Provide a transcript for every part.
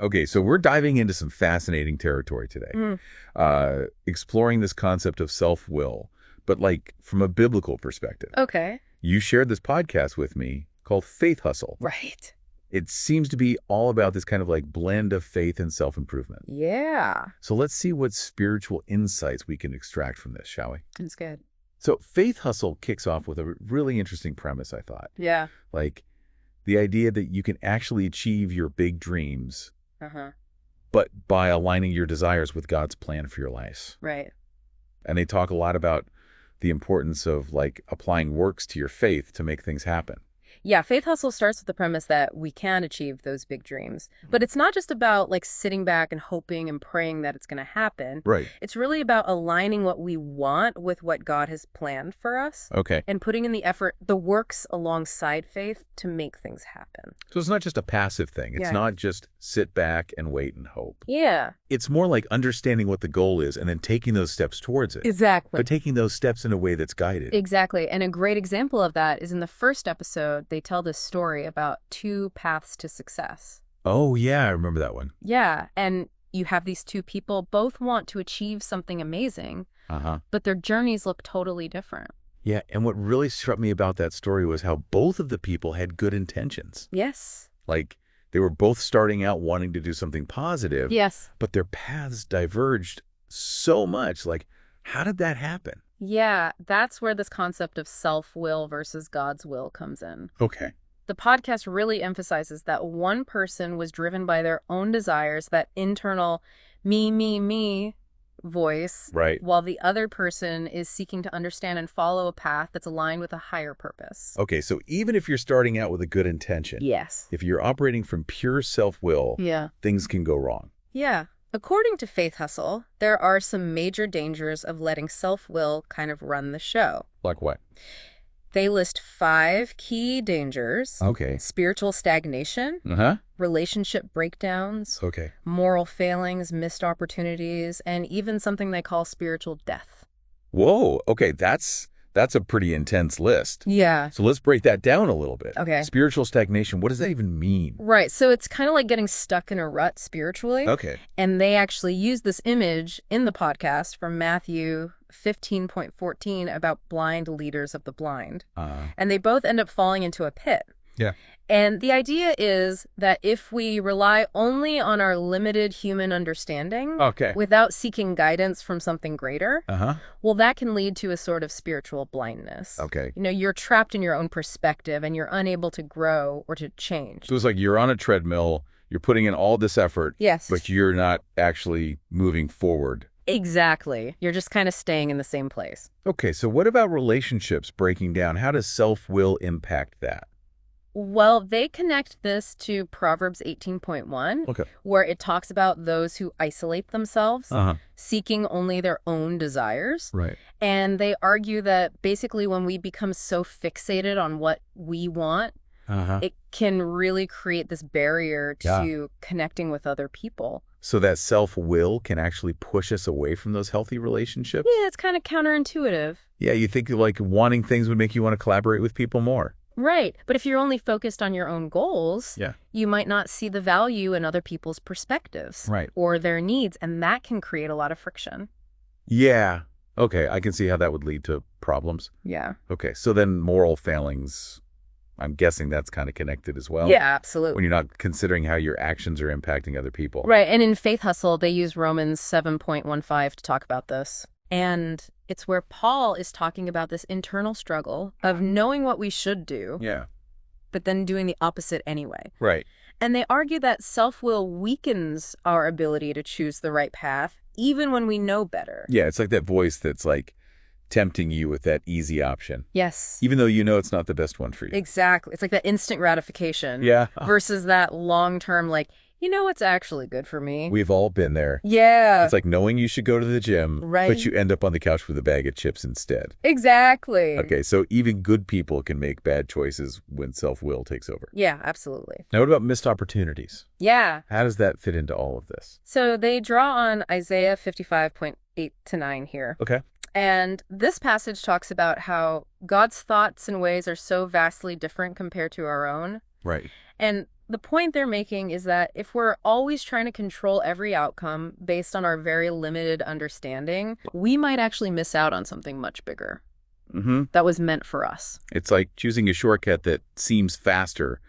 Okay, so we're diving into some fascinating territory today, exploring this concept of self-will, but like from a biblical perspective. Okay. You shared this podcast with me called Faith Hustle. Right. It seems to be all about this kind of like blend of faith and self-improvement. Yeah. So let's see what spiritual insights we can extract from this, shall we? That's good. So Faith Hustle kicks off with a really interesting premise, I thought. Yeah. Like the idea that you can actually achieve your big dreams, Uh-huh. but by aligning your desires with God's plan for your life. Right. And they talk a lot about the importance of like applying works to your faith to make things happen. Yeah, Faith Hustle starts with the premise that we can achieve those big dreams. But it's not just about like sitting back and hoping and praying that it's going to happen. Right. It's really about aligning what we want with what God has planned for us. Okay. And putting in the effort, the works alongside faith to make things happen. So it's not just a passive thing. It's Yeah. not just sit back and wait and hope. Yeah, It's more like understanding what the goal is and then taking those steps towards it. exactly. But taking those steps in a way that's guided. Exactly. And a great example of that is in the first episode, they tell this story about two paths to success. Oh, yeah, I remember that one. Yeah. And you have these two people, both want to achieve something amazing, Uh-huh. but their journeys look totally different. Yeah, and what really struck me about that story was how both of the people had good intentions. Yes. Like, they were both starting out wanting to do something positive, Yes. but their paths diverged so much. Like, how did that happen? Yeah. That's where this concept of self-will versus God's will comes in. Okay. The podcast really emphasizes that one person was driven by their own desires, that internal me voice, Right. while the other person is seeking to understand and follow a path that's aligned with a higher purpose. Okay, so even if you're starting out with a good intention, Yes. if you're operating from pure self-will, Yeah. things can go wrong. Yeah. According to Faith Hustle, there are some major dangers of letting self-will kind of run the show. Like what? They list 5 key dangers: Okay. spiritual stagnation, Uh-huh. relationship breakdowns, Okay. moral failings, missed opportunities, and even something they call spiritual death. Whoa, okay, that's a pretty intense list. Yeah. So let's break that down a little bit. Okay. Spiritual stagnation, what does that even mean? Right. So it's kind of like getting stuck in a rut spiritually. Okay. And they actually use this image in the podcast from Matthew 15.14 about blind leaders of the blind. And they both end up falling into a pit. Yeah. And the idea is that if we rely only on our limited human understanding Okay. without seeking guidance from something greater, Uh-huh. well, that can lead to a sort of spiritual blindness. Okay. You know, you're trapped in your own perspective and you're unable to grow or to change. So it's like you're on a treadmill, you're putting in all this effort, Yes. but you're not actually moving forward. Exactly. You're just kind of staying in the same place. Okay, so what about relationships breaking down? How does self-will impact that? Well, they connect this to Proverbs 18.1, Okay. where it talks about those who isolate themselves, Uh-huh. seeking only their own desires. Right. And they argue that basically when we become so fixated on what we want, Uh-huh. it can really create this barrier to connecting with other people. So that self-will can actually push us away from those healthy relationships? Yeah, it's kind of counterintuitive. Yeah, you think like wanting things would make you want to collaborate with people more. Right. But if you're only focused on your own goals, Yeah. you might not see the value in other people's perspectives Right. or their needs, and that can create a lot of friction. Yeah. Okay, I can see how that would lead to problems. Yeah. Okay, so then moral failings, I'm guessing that's kind of connected as well. Yeah, absolutely. When you're not considering how your actions are impacting other people. Right. And in Faith Hustle, they use Romans 7.15 to talk about this. And it's where Paul is talking about this internal struggle of knowing what we should do, Yeah. but then doing the opposite anyway. Right. And they argue that self-will weakens our ability to choose the right path, even when we know better. Yeah, it's like that voice that's like tempting you with that easy option, Yes. even though you know it's not the best one for you. Exactly. It's like that instant gratification. Yeah. Versus that long-term, like, you know what's actually good for me? We've all been there. Yeah. It's like knowing you should go to the gym, Right. but you end up on the couch with a bag of chips instead. Exactly. Okay, so even good people can make bad choices when self-will takes over. Yeah, absolutely. Now, what about missed opportunities? Yeah. How does that fit into all of this? So they draw on Isaiah 55.8 to 9 here. Okay. And this passage talks about how God's thoughts and ways are so vastly different compared to our own. Right. And the point they're making is that if we're always trying to control every outcome based on our very limited understanding, we might actually miss out on something much bigger that was meant for us. It's like choosing a shortcut that seems faster,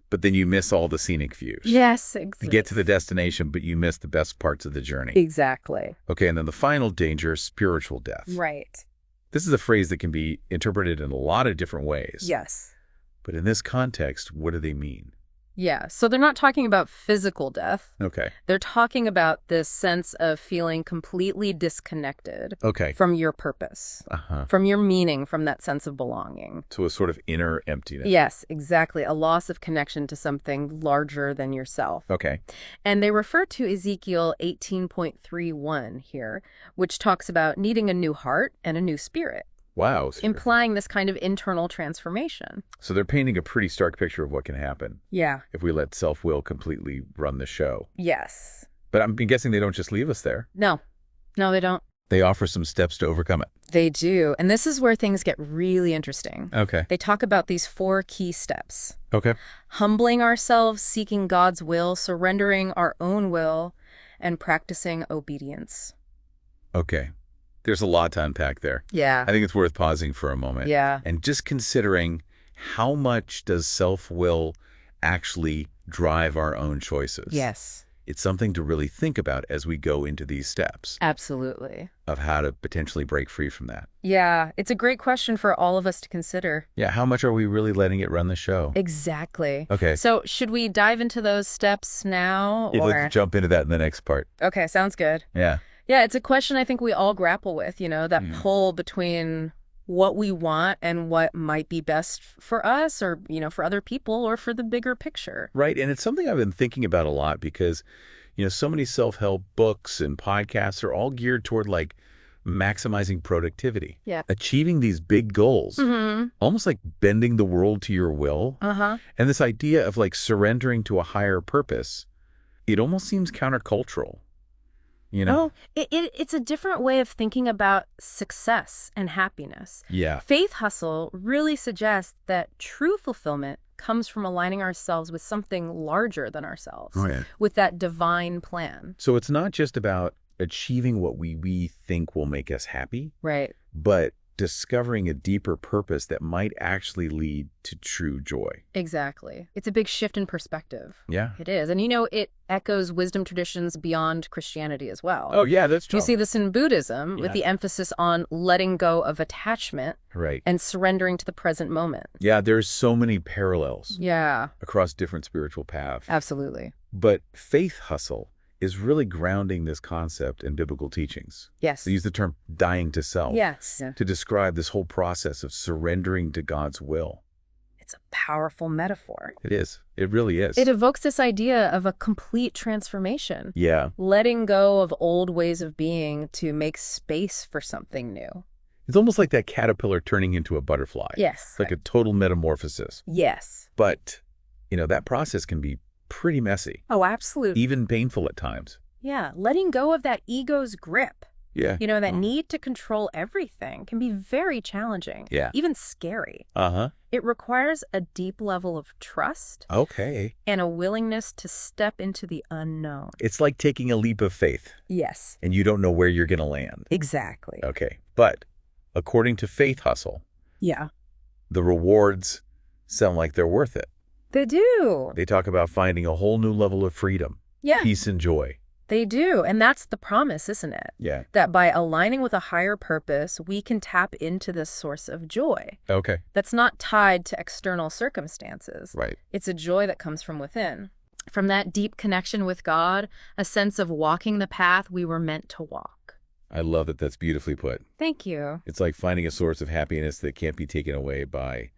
but then you miss all the scenic views. Yes, You exactly. get to the destination, but you miss the best parts of the journey. Exactly. Okay, and then the final danger, spiritual death. Right. This is a phrase that can be interpreted in a lot of different ways. Yes. But in this context, what do they mean? Yeah. So they're not talking about physical death. Okay. They're talking about this sense of feeling completely disconnected Okay. from your purpose, Uh-huh. from your meaning, from that sense of belonging. So a sort of inner emptiness. Yes, exactly. A loss of connection to something larger than yourself. Okay. And they refer to Ezekiel 18.31 here, which talks about needing a new heart and a new spirit, Wow. implying this kind of internal transformation. So they're painting a pretty stark picture of what can happen Yeah. if we let self-will completely run the show. Yes. But I'm guessing they don't just leave us there. No. No, they don't. They offer some steps to overcome it. They do. And this is where things get really interesting. Okay. They talk about these 4 key steps: Okay. humbling ourselves, seeking God's will, surrendering our own will, and practicing obedience. Okay. There's a lot to unpack there. Yeah. I think it's worth pausing for a moment. Yeah. And just considering how much does self-will actually drive our own choices. Yes. It's something to really think about as we go into these steps Absolutely. of how to potentially break free from that. Yeah. It's a great question for all of us to consider. Yeah, how much are we really letting it run the show? Exactly. Okay. So should we dive into those steps now? Yeah, or... let's jump into that in the next part. Okay, sounds good. Yeah. Yeah, it's a question I think we all grapple with, that pull between what we want and what might be best for us or, for other people or for the bigger picture. Right. And it's something I've been thinking about a lot because, so many self-help books and podcasts are all geared toward like maximizing productivity. Yeah. Achieving these big goals. Mm-hmm. Almost like bending the world to your will. Uh-huh. And this idea of like surrendering to a higher purpose, it almost seems countercultural. Oh, it's a different way of thinking about success and happiness. Yeah. Faith hustle really suggests that true fulfillment comes from aligning ourselves with something larger than ourselves, with that divine plan. So it's not just about achieving what we think will make us happy, Right. but discovering a deeper purpose that might actually lead to true joy. Exactly. It's a big shift in perspective. Yeah. It is. And it echoes wisdom traditions beyond Christianity as well. Oh, yeah, that's true. You see this in Buddhism with the emphasis on letting go of attachment Right. and surrendering to the present moment. Yeah, there's so many parallels Yeah, across different spiritual paths. absolutely. But faith hustle is really grounding this concept in biblical teachings. Yes. They use the term dying to self Yes. to describe this whole process of surrendering to God's will. It's a powerful metaphor. It is. It really is. It evokes this idea of a complete transformation. Yeah. Letting go of old ways of being to make space for something new. It's almost like that caterpillar turning into a butterfly. Yes. It's like a total metamorphosis. Yes. But, that process can be pretty messy, Oh, absolutely. even painful at times. Yeah. Letting go of that ego's grip. Yeah. That need to control everything can be very challenging. Yeah. Even scary. Uh-huh. It requires a deep level of trust Okay. and a willingness to step into the unknown. It's like taking a leap of faith, Yes. and you don't know where you're going to land. Exactly. Okay. But according to Faith Hustle, Yeah. the rewards sound like they're worth it. They do. They talk about finding a whole new level of freedom, Yeah. peace, and joy. They do. And that's the promise, isn't it? Yeah. That by aligning with a higher purpose, we can tap into this source of joy Okay. that's not tied to external circumstances. Right. It's a joy that comes from within. From that deep connection with God, a sense of walking the path we were meant to walk. I love that. That's beautifully put. Thank you. It's like finding a source of happiness that can't be taken away by,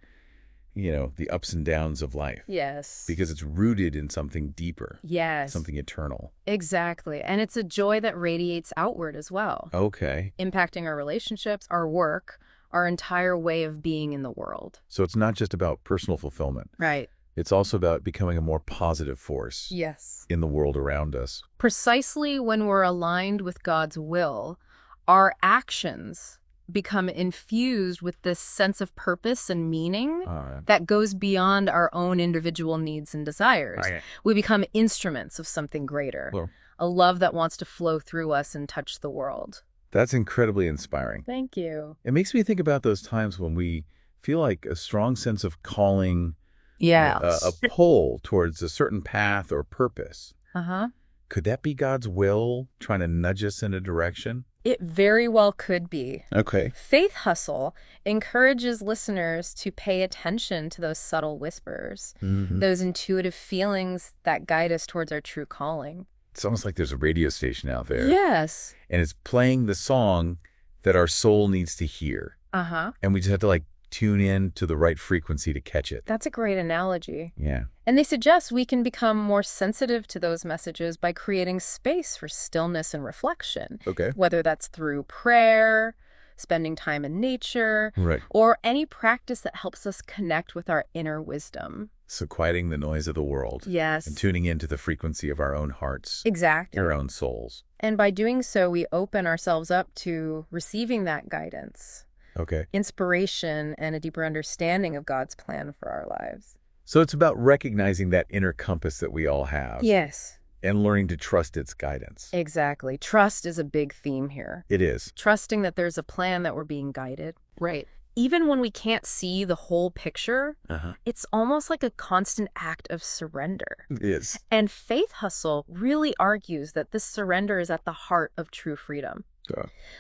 the ups and downs of life. Yes. Because it's rooted in something deeper, Yes. something eternal. Exactly. And it's a joy that radiates outward as well, Okay. impacting our relationships, our work, our entire way of being in the world. So it's not just about personal fulfillment. Right. It's also about becoming a more positive force Yes. in the world around us. Precisely when we're aligned with God's will, our actions become infused with this sense of purpose and meaning Oh, that goes beyond our own individual needs and desires. okay. We become instruments of something greater, Well, a love that wants to flow through us and touch the world. that's incredibly inspiring. Thank you. It makes me think about those times when we feel like a strong sense of calling, Yes. a pull towards a certain path or purpose. Uh-huh. Could that be God's will trying to nudge us in a direction? It very well could be. Okay. Faith Hustle encourages listeners to pay attention to those subtle whispers, those intuitive feelings that guide us towards our true calling. It's almost like there's a radio station out there. Yes. And it's playing the song that our soul needs to hear. Uh-huh. And we just have to tune in to the right frequency to catch it. That's a great analogy. Yeah. And they suggest we can become more sensitive to those messages by creating space for stillness and reflection. Okay. Whether that's through prayer, spending time in nature, Right. or any practice that helps us connect with our inner wisdom. So quieting the noise of the world. Yes. And tuning into the frequency of our own hearts. Exactly. Our own souls. And by doing so, we open ourselves up to receiving that guidance, Okay. inspiration, and a deeper understanding of God's plan for our lives. So it's about recognizing that inner compass that we all have. Yes. And learning to trust its guidance. Exactly. Trust is a big theme here. It is. Trusting that there's a plan, that we're being guided. Right. Even when we can't see the whole picture, it's almost like a constant act of surrender. It is. And Faith Hustle really argues that this surrender is at the heart of true freedom.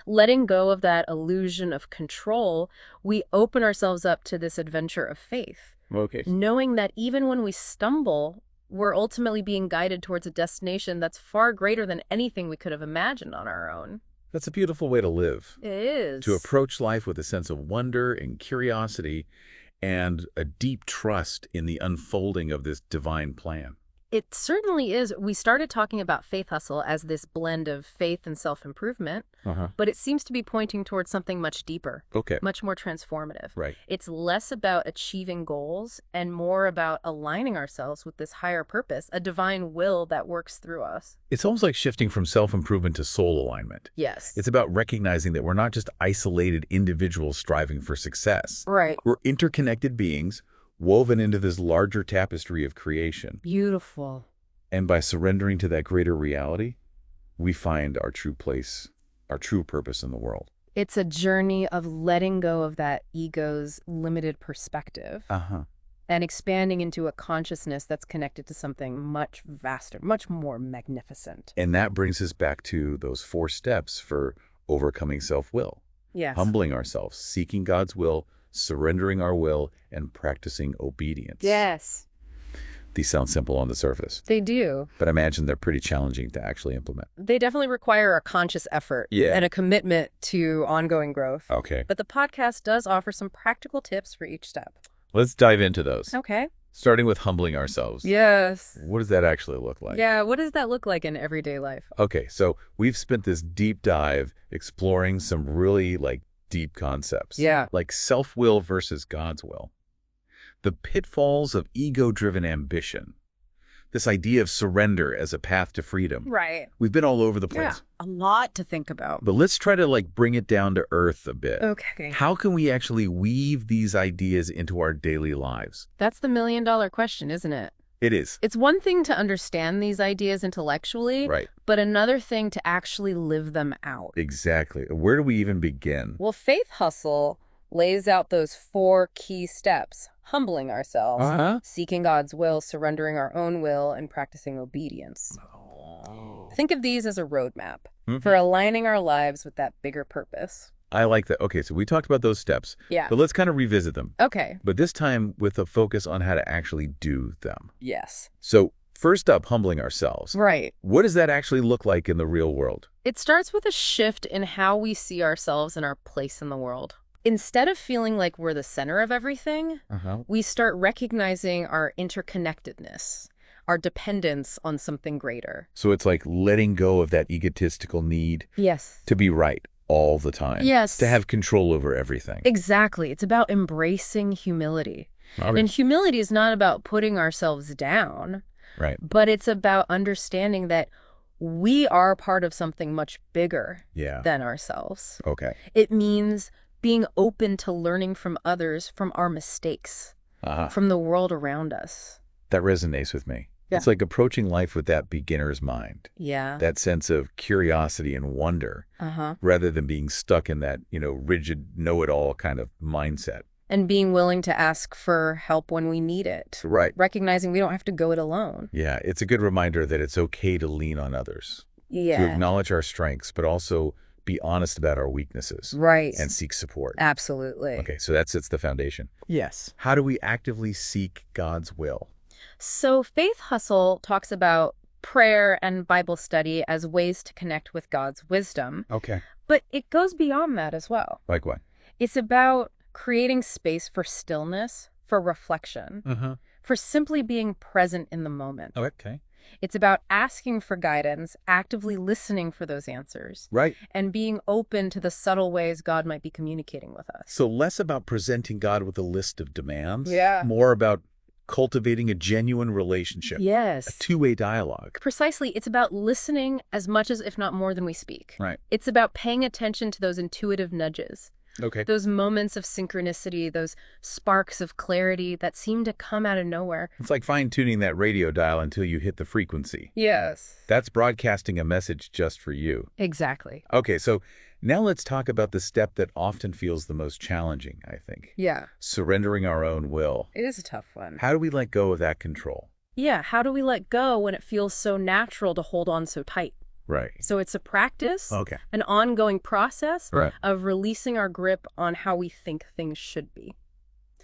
Letting go of that illusion of control, we open ourselves up to this adventure of faith. Okay. Knowing that even when we stumble, we're ultimately being guided towards a destination that's far greater than anything we could have imagined on our own. That's a beautiful way to live. It is. To approach life with a sense of wonder and curiosity and a deep trust in the unfolding of this divine plan. It certainly is. We started talking about Faith Hustle as this blend of faith and self-improvement, but it seems to be pointing towards something much deeper, Okay. much more transformative. Right. It's less about achieving goals and more about aligning ourselves with this higher purpose, a divine will that works through us. It's almost like shifting from self-improvement to soul alignment. Yes. It's about recognizing that we're not just isolated individuals striving for success. Right. We're interconnected beings woven into this larger tapestry of creation. Beautiful. And by surrendering to that greater reality, we find our true place, our true purpose in the world. It's a journey of letting go of that ego's limited perspective and expanding into a consciousness that's connected to something much vaster, much more magnificent. And that brings us back to those 4 steps for overcoming self-will. Yes. Humbling ourselves, seeking God's will, surrendering our will, and practicing obedience. Yes. These sound simple on the surface, They do. but I imagine they're pretty challenging to actually implement. They definitely require a conscious effort and a commitment to ongoing growth. Okay. But the podcast does offer some practical tips for each step. Let's dive into those. Okay. Starting with humbling ourselves. Yes. What does that actually look like? Yeah, what does that look like in everyday life? Okay, so we've spent this deep dive exploring some really deep concepts. Yeah. Like self-will versus God's will. The pitfalls of ego-driven ambition. This idea of surrender as a path to freedom. Right. We've been all over the place. Yeah, a lot to think about. But let's try to bring it down to earth a bit. Okay. How can we actually weave these ideas into our daily lives? That's the million-dollar question, isn't it? It is. It's one thing to understand these ideas intellectually, Right. but another thing to actually live them out. Exactly. Where do we even begin? Well, Faith Hustle lays out those 4 key steps: humbling ourselves, seeking God's will, surrendering our own will, and practicing obedience. Think of these as a roadmap for aligning our lives with that bigger purpose. I like that. Okay, so we talked about those steps. Yeah. But let's kind of revisit them. Okay. But this time with a focus on how to actually do them. Yes. So first up, humbling ourselves. Right. What does that actually look like in the real world? It starts with a shift in how we see ourselves and our place in the world. Instead of feeling like we're the center of everything, we start recognizing our interconnectedness, our dependence on something greater. So it's like letting go of that egotistical need Yes. to be right all the time. Yes. To have control over everything. Exactly. It's about embracing humility. Okay. And humility is not about putting ourselves down, Right. but it's about understanding that we are part of something much bigger Yeah. than ourselves. Okay. It means being open to learning from others, from our mistakes, from the world around us. That resonates with me. Yeah. It's like approaching life with that beginner's mind, Yeah. that sense of curiosity and wonder, rather than being stuck in that, rigid know-it-all kind of mindset. And being willing to ask for help when we need it. Right. Recognizing we don't have to go it alone. Yeah, it's a good reminder that it's okay to lean on others, to Yeah. acknowledge our strengths, but also be honest about our weaknesses. Right. And seek support. Absolutely. Okay, so that sets the foundation. Yes. How do we actively seek God's will? So Faith Hustle talks about prayer and Bible study as ways to connect with God's wisdom. Okay. But it goes beyond that as well. Like what? It's about creating space for stillness, for reflection, for simply being present in the moment. Okay. It's about asking for guidance, actively listening for those answers, Right. and being open to the subtle ways God might be communicating with us. So less about presenting God with a list of demands. Yeah. More about cultivating a genuine relationship. Yes. A two-way dialogue. Precisely. It's about listening as much as, if not more than we speak. Right. It's about paying attention to those intuitive nudges, Okay. those moments of synchronicity, those sparks of clarity that seem to come out of nowhere. It's like fine-tuning that radio dial until you hit the frequency. Yes. That's broadcasting a message just for you. Exactly. Okay, so now let's talk about the step that often feels the most challenging, I think. Yeah. Surrendering our own will. It is a tough one. How do we let go of that control? Yeah. How do we let go when it feels so natural to hold on so tight? Right. So it's a practice, Okay. an ongoing process Right. of releasing our grip on how we think things should be.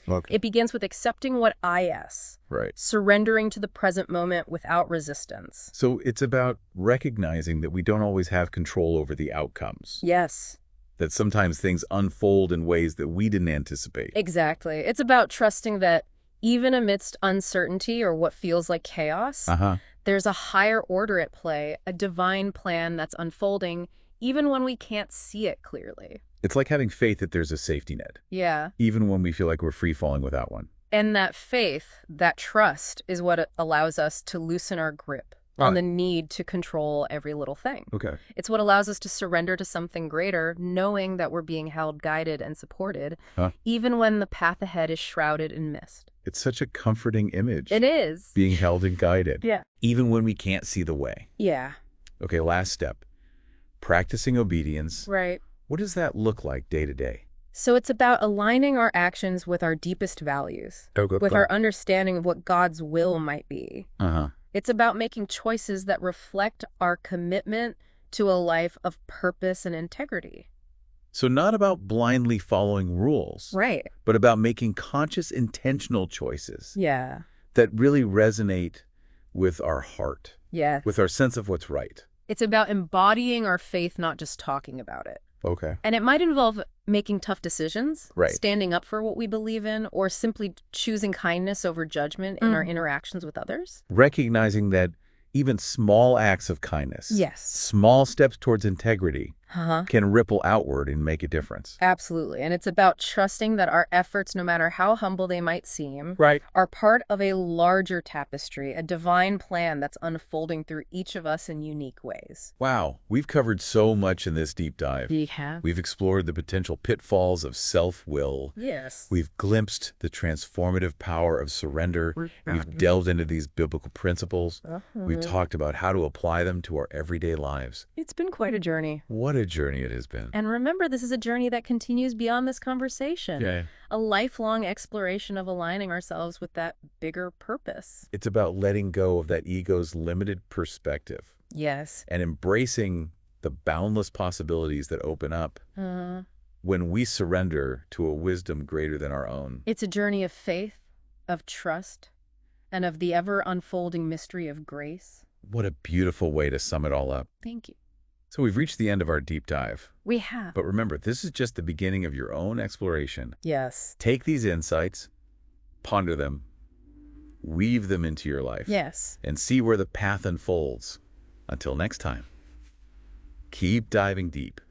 Okay. It begins with accepting what is, Right. surrendering to the present moment without resistance. So it's about recognizing that we don't always have control over the outcomes. Yes, That sometimes things unfold in ways that we didn't anticipate. exactly. It's about trusting that even amidst uncertainty or what feels like chaos, there's a higher order at play, a divine plan that's unfolding, even when we can't see it clearly. It's like having faith that there's a safety net, Yeah. even when we feel like we're free falling without one. And that faith, that trust, is what allows us to loosen our grip on the need to control every little thing. Okay. It's what allows us to surrender to something greater, knowing that we're being held, guided, and supported, even when the path ahead is shrouded in mist. It's such a comforting image. It is. Being held and guided. Yeah. Even when we can't see the way. Yeah. Okay, last step. Practicing obedience. Right. What does that look like day to day? So it's about aligning our actions with our deepest values, with our understanding of what God's will might be. It's about making choices that reflect our commitment to a life of purpose and integrity. So not about blindly following rules, Right. but about making conscious, intentional choices Yeah. that really resonate with our heart, Yeah. with our sense of what's right. It's about embodying our faith, not just talking about it. Okay. And it might involve making tough decisions, Right. standing up for what we believe in, or simply choosing kindness over judgment in our interactions with others. Recognizing that even small acts of kindness, Yes. small steps towards integrity, can ripple outward and make a difference. Absolutely. And it's about trusting that our efforts, no matter how humble they might seem, Right. are part of a larger tapestry, a divine plan that's unfolding through each of us in unique ways. Wow, we've covered so much in this deep dive. We have. We've explored the potential pitfalls of self-will. Yes. We've glimpsed the transformative power of surrender. We've delved into these biblical principles. We've talked about how to apply them to our everyday lives. It's been quite a journey. What a journey it has been. And remember, this is a journey that continues beyond this conversation. Yeah. A lifelong exploration of aligning ourselves with that bigger purpose. It's about letting go of that ego's limited perspective Yes. and embracing the boundless possibilities that open up when we surrender to a wisdom greater than our own. It's a journey of faith, of trust, and of the ever-unfolding mystery of grace. What a beautiful way to sum it all up. Thank you. So we've reached the end of our deep dive. We have. But remember, this is just the beginning of your own exploration. Yes. Take these insights, ponder them, weave them into your life, Yes. and see where the path unfolds. Until next time, keep diving deep.